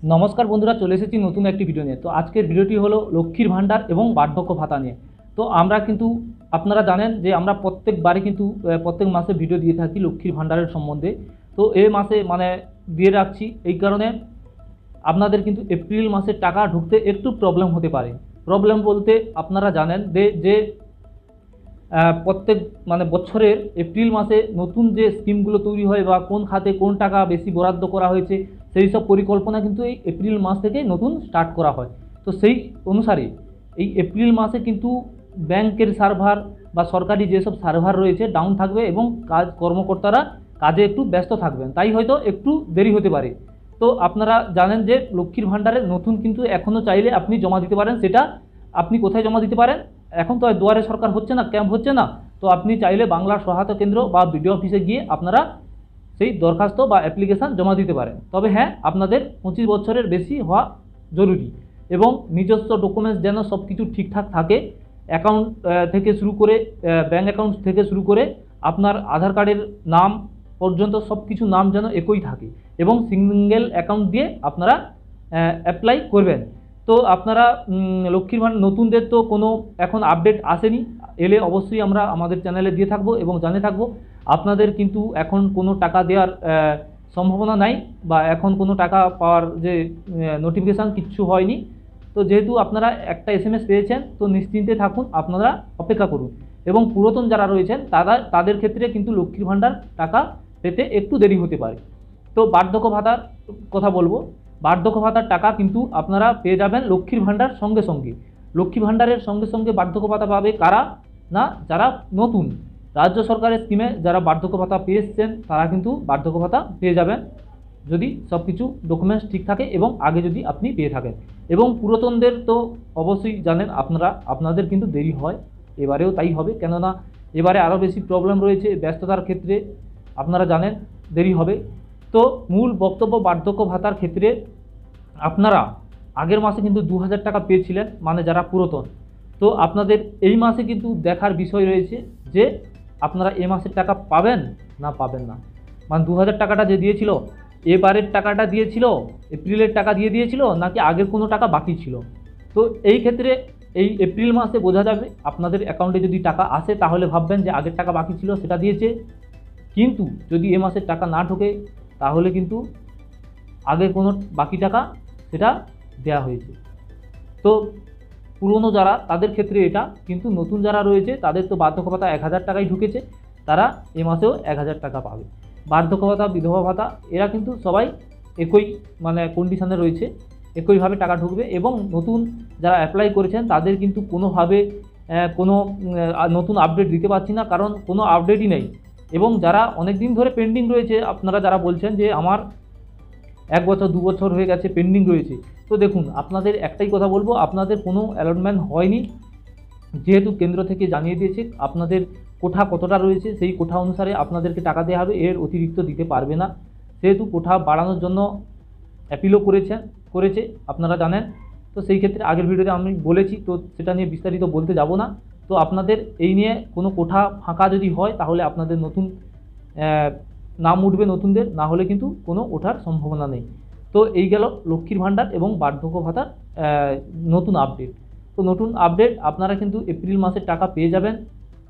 নমস্কার বন্ধুরা, চলে এসেছি নতুন একটি ভিডিও নিয়ে। তো আজকের ভিডিওটি হলো লক্ষ্মীর ভাণ্ডার এবং বার্ধক্য ভাতা নিয়ে। তো আমরা কিন্তু আপনারা জানেন যে আমরা প্রত্যেকবারে কিন্তু প্রত্যেক মাসে ভিডিও দিয়ে থাকি লক্ষ্মীর ভাণ্ডারের সম্বন্ধে। তো এই মাসে দিয়ে রাখছি এই কারণে আপনাদের কিন্তু এপ্রিল মাসে টাকা ঢুকতে একটু প্রবলেম হতে পারে। প্রবলেম বলতে আপনারা জানেন যে প্রত্যেক বছরের এপ্রিল মাসে নতুন যে স্কিমগুলো তৈরি হয় বা কোন খাতে কোন টাকা বেশি বরাদ্দ করা হয়েছে সেই সব পরিকল্পনা কিন্তু এই এপ্রিল মাস থেকে নতুন স্টার্ট করা হয়। তো সেই অনুসারে এই এপ্রিল মাসে কিন্তু ব্যাংকের সার্ভার বা সরকারি যেসব সার্ভার রয়েছে ডাউন থাকবে এবং কর্মকর্তারা কাজে একটু ব্যস্ত থাকবেন, তাই হয়তো একটু দেরি হতে পারে। তো আপনারা জানেন যে লক্ষ্মীর ভাণ্ডারে নতুন কিন্তু এখনও চাইলে আপনি জমা দিতে পারেন। সেটা আপনি কোথায় জমা দিতে পারেন? এখন তো দুয়ারে সরকার হচ্ছে না, ক্যাম্প হচ্ছে না, তো আপনি চাইলে বাংলা সহায়তা কেন্দ্র বা বিডিও অফিসে গিয়ে আপনারা সেই দরখাস্ত বা অ্যাপ্লিকেশান জমা দিতে পারেন। তবে হ্যাঁ, আপনাদের 25 বছরের বেশি হওয়া জরুরি এবং নিজস্ব ডকুমেন্টস যেন সব কিছু ঠিকঠাক থাকে। অ্যাকাউন্ট থেকে শুরু করে ব্যাঙ্ক অ্যাকাউন্ট থেকে শুরু করে আপনার আধার কার্ডের নাম পর্যন্ত সব কিছু নাম যেন একই থাকে এবং সিঙ্গেল অ্যাকাউন্ট দিয়ে আপনারা অ্যাপ্লাই করবেন। তো আপনারা লক্ষ্মীর ভাণ্ডার নতুনদের তো কোনো এখন আপডেট আসেনি, এলে অবশ্যই আমরা আমাদের চ্যানেলে দিয়ে থাকবো এবং জানিয়ে থাকবো। আপনাদের কিন্তু এখন কোনো টাকা দেওয়ার সম্ভাবনা নাই বা এখন কোনো টাকা পাওয়ার যে নোটিফিকেশান কিচ্ছু হয়নি। তো যেহেতু আপনারা একটা SMS পেয়েছেন, তো নিশ্চিন্তে থাকুন, আপনারা অপেক্ষা করুন। এবং পুরাতন যারা রয়েছেন তাদের ক্ষেত্রে কিন্তু লক্ষ্মীর ভাণ্ডার টাকা পেতে একটু দেরি হতে পারে। তো বার্ধক্য ভাতার কথা বলবো। বার্ধক্য ভাতার টাকা কিন্তু আপনারা পেয়ে যাবেন লক্ষ্মীর ভাণ্ডার সঙ্গে সঙ্গে। লক্ষ্মী ভাণ্ডারের সঙ্গে সঙ্গে বার্ধক্য ভাতা পাবে কারা? না, যারা নতুন রাজ্য সরকারের স্কিমে যারা বার্ধক্য ভাতা পেয়ে এসছেন তারা কিন্তু বার্ধক্য ভাতা পেয়ে যাবেন, যদি সব কিছু ডকুমেন্টস ঠিক থাকে এবং আগে যদি আপনি পেয়ে থাকেন। এবং পুরাতনদের তো অবশ্যই জানেন আপনারা, আপনাদের কিন্তু দেরি হয়, এবারেও তাই হবে, কেননা এবারে আরও বেশি প্রবলেম রয়েছে ব্যস্ততার ক্ষেত্রে, আপনারা জানেন দেরি হবে। তো মূল বক্তব্য, বার্ধক্য ভাতার ক্ষেত্রে আপনারা আগের মাসে কিন্তু 2000 টাকা পেয়েছিলেন, যারা পুরাতন। তো আপনাদের এই মাসে কিন্তু দেখার বিষয় রয়েছে যে আপনারা এ মাসের টাকা পাবেন না পাবেন না। 2000 টাকাটা যে দিয়েছিল, এবারের টাকাটা দিয়েছিল, এপ্রিলের টাকা দিয়েছিল নাকি আগের কোনো টাকা বাকি ছিল। তো এই ক্ষেত্রে এই এপ্রিল মাসে বোঝা যাবে। আপনাদের অ্যাকাউন্টে যদি টাকা আসে তাহলে ভাববেন যে আগের টাকা বাকি ছিল সেটা দিয়েছে, কিন্তু যদি এ মাসের টাকা না ঢোকে তাহলে কিন্তু আগের কোনো বাকি টাকা সেটা দেয়া হয়েছে। তো পুরনো যারা তাদের ক্ষেত্রে এটা, কিন্তু নতুন যারা রয়েছে তাদের তো বার্ধক্য ভাতা 1000 টাকাই ঢুকেছে, তারা এ মাসেও 1000 টাকা পাবে। বার্ধক্য ভাতা, বিধবা ভাতা এরা কিন্তু সবাই একই কন্ডিশনে রয়েছে, একইভাবে টাকা ঢুকবে। এবং নতুন যারা অ্যাপ্লাই করেছেন তাদের কিন্তু কোনোভাবে কোনো নতুন আপডেট দিতে পারছি না, কারণ কোনো আপডেটই নেই। এবং যারা অনেক দিন ধরে পেন্ডিং রয়েছে, আপনারা যারা বলছেন যে আমার 1 বছর 2 বছর হয়ে গেছে পেন্ডিং রয়েছে, তো দেখুন আপনাদের একটাই কথা বলবো, আপনাদের কোনো অ্যালটমেন্ট হয়নি। যেহেতু কেন্দ্র থেকে জানিয়ে দিয়েছে আপনাদের কোঠা কতটা রয়েছে, সেই কোঠা অনুসারে আপনাদেরকে টাকা দেওয়া হবে, এর অতিরিক্ত দিতে পারবে না। সেহেতু কোঠা বাড়ানোর জন্য অ্যাপিলও করেছে আপনারা জানেন। তো সেই ক্ষেত্রে আগের ভিডিওতে আমি বলেছি, তো সেটা নিয়ে বিস্তারিত বলতে যাব না। তো আপনাদের এই নিয়ে কোনো কোঠা ফাঁকা যদি হয় তাহলে আপনাদের নতুন নাম উঠবে নতুনদের, না হলে কিন্তু কোনো ওঠার সম্ভাবনা নেই। তো এই গেল লক্ষ্মীর ভাণ্ডার এবং বার্ধক্য ভাতার নতুন আপডেট। তো নতুন আপডেট আপনারা কিন্তু এপ্রিল মাসের টাকা পেয়ে যাবেন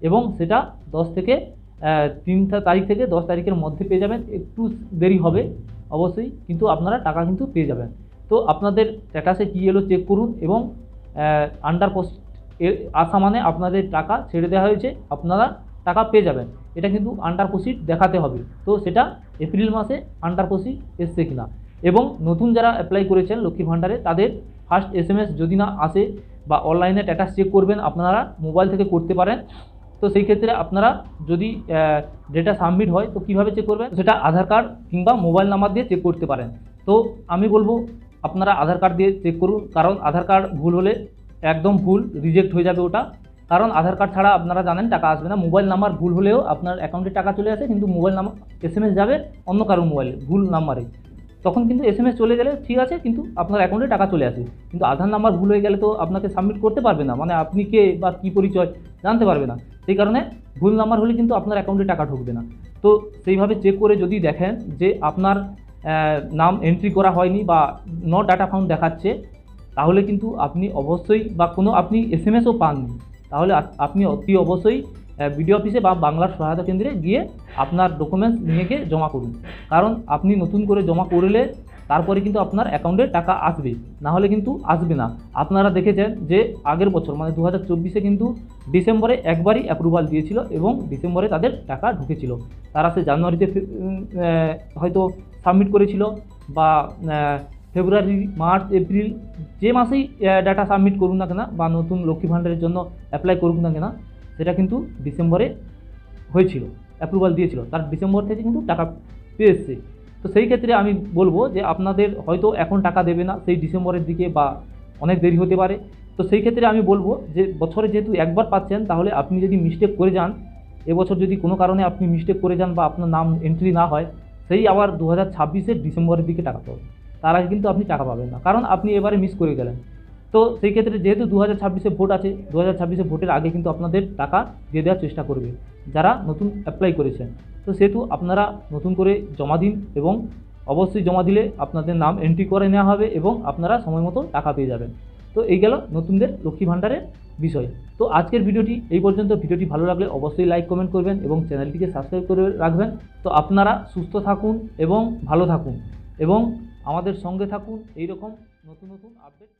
এবং সেটা 3 তারিখ থেকে 10 তারিখের মধ্যে পেয়ে যাবেন। একটু দেরি হবে অবশ্যই, কিন্তু আপনারা টাকা কিন্তু পেয়ে যাবেন। তো আপনাদের স্ট্যাটাসে কী এলো চেক করুন এবং আন্ডার প্রসিড আসা আপনাদের টাকা ছেড়ে দেওয়া হয়েছে, আপনারা টাকা পেয়ে যাবেন। এটা কিন্তু আন্ডার প্রসিড দেখাতে হবে, তো সেটা এপ্রিল মাসে আন্ডার প্রসিড এসছে কিনা। এবং নতুন যারা অ্যাপ্লাই করেছেন লক্ষ্মীর ভাণ্ডারে তাদের ফার্স্ট SMS যদি না আসে বা অনলাইনে স্ট্যাটাস চেক করবেন, আপনারা মোবাইল থেকে করতে পারেন। তো সেই ক্ষেত্রে আপনারা যদি ডেটা সাবমিট হয় তো কীভাবে চেক করবেন, সেটা আধার কার্ড কিংবা মোবাইল নাম্বার দিয়ে চেক করতে পারেন। তো আমি বলবো আপনারা আধার কার্ড দিয়ে চেক করুন, কারণ আধার কার্ড ভুল হলে একদম ভুল, রিজেক্ট হয়ে যাবে ওটা। কারণ আধার কার্ড ছাড়া আপনারা জানেন টাকা আসবে না। মোবাইল নাম্বার ভুল হলেও আপনার অ্যাকাউন্টে টাকা চলে আসে, কিন্তু মোবাইল নাম্বার SMS যাবে অন্য কারো মোবাইলে ভুল নাম্বারে, তখন কিন্তু SMS চলে গেলে ঠিক আছে, কিন্তু আপনার অ্যাকাউন্টে টাকা চলে আসে। কিন্তু আধার নাম্বার ভুল হয়ে গেলে তো আপনাকে সাবমিট করতে পারবে না, আপনি কে বা কী পরিচয় জানতে পারবে না। সেই কারণে ভুল নাম্বার হলে কিন্তু আপনার অ্যাকাউন্টে টাকা ঢুকবে না। তো সেইভাবে চেক করে যদি দেখেন যে আপনার নাম এন্ট্রি করা হয়নি বা নট ডাটা ফাউন্ড দেখাচ্ছে, তাহলে কিন্তু আপনি অবশ্যই বা কোনো আপনি এসএমএসও পাননি, তাহলে আপনি অতি অবশ্যই বিডিও অফিসে বা বাংলার সহায়তা কেন্দ্রে গিয়ে আপনার ডকুমেন্টস নিয়ে গিয়ে জমা করুন। কারণ আপনি নতুন করে জমা করলে তারপরে কিন্তু আপনার অ্যাকাউন্টে টাকা আসবে, না হলে কিন্তু আসবে না। আপনারা দেখেছেন যে আগের বছর মানে 2024-এ কিন্তু ডিসেম্বরে একবারই অ্যাপ্রুভাল দিয়েছিল এবং ডিসেম্বরে তাদের টাকা ঢুকেছিল। তারা সে জানুয়ারিতে হয়তো সাবমিট করেছিল বা ফেব্রুয়ারি, মার্চ, এপ্রিল যে মাসেই ডাটা সাবমিট করুন না কেন বা নতুন লক্ষ্মী ভাণ্ডারের জন্য অ্যাপ্লাই করুন না কেন, সেটা কিন্তু ডিসেম্বরে হয়েছিল, অ্যাপ্রুভাল দিয়েছিল, তার ডিসেম্বর থেকে কিন্তু টাকা পেয়ে এসছে। তো সেই ক্ষেত্রে আমি বলবো যে আপনাদের হয়তো এখন টাকা দেবে না, সেই ডিসেম্বরের দিকে বা অনেক দেরি হতে পারে। তো সেই ক্ষেত্রে আমি বলবো যে বছরে যেহেতু একবার পাচ্ছেন, তাহলে আপনি যদি মিস্টেক করে যান, এবছর যদি কোনো কারণে আপনি মিস্টেক করে যান বা আপনার নাম এন্ট্রি না হয়, সেই আবার 2026-এর ডিসেম্বরের দিকে টাকা পাবেন, তার আগে কিন্তু আপনি টাকা পাবেন না, কারণ আপনি এবারে মিস করে গেলেন। তো সেই ক্ষেত্রে যেহেতু 2026-এ ভোট আছে, 2026-এ ভোটের আগে কিন্তু আপনাদের টাকা দিয়ে দেওয়ার চেষ্টা করবে যারা নতুন অ্যাপ্লাই করেছেন। তো সেহেতু আপনারা নতুন করে জমা দিন এবং অবশ্যই জমা দিলে আপনাদের নাম এন্ট্রি করে নেওয়া হবে এবং আপনারা সময় মতো টাকা পেয়ে যাবেন। তো এই গেল নতুনদের লক্ষ্মী ভাণ্ডারের বিষয়। তো আজকের ভিডিওটি এই পর্যন্ত। ভিডিওটি ভালো লাগলে অবশ্যই লাইক কমেন্ট করবেন এবং চ্যানেলটিকে সাবস্ক্রাইব করে রাখবেন। তো আপনারা সুস্থ থাকুন এবং ভালো থাকুন এবং আমাদের সঙ্গে থাকুন এইরকম নতুন নতুন আপডেট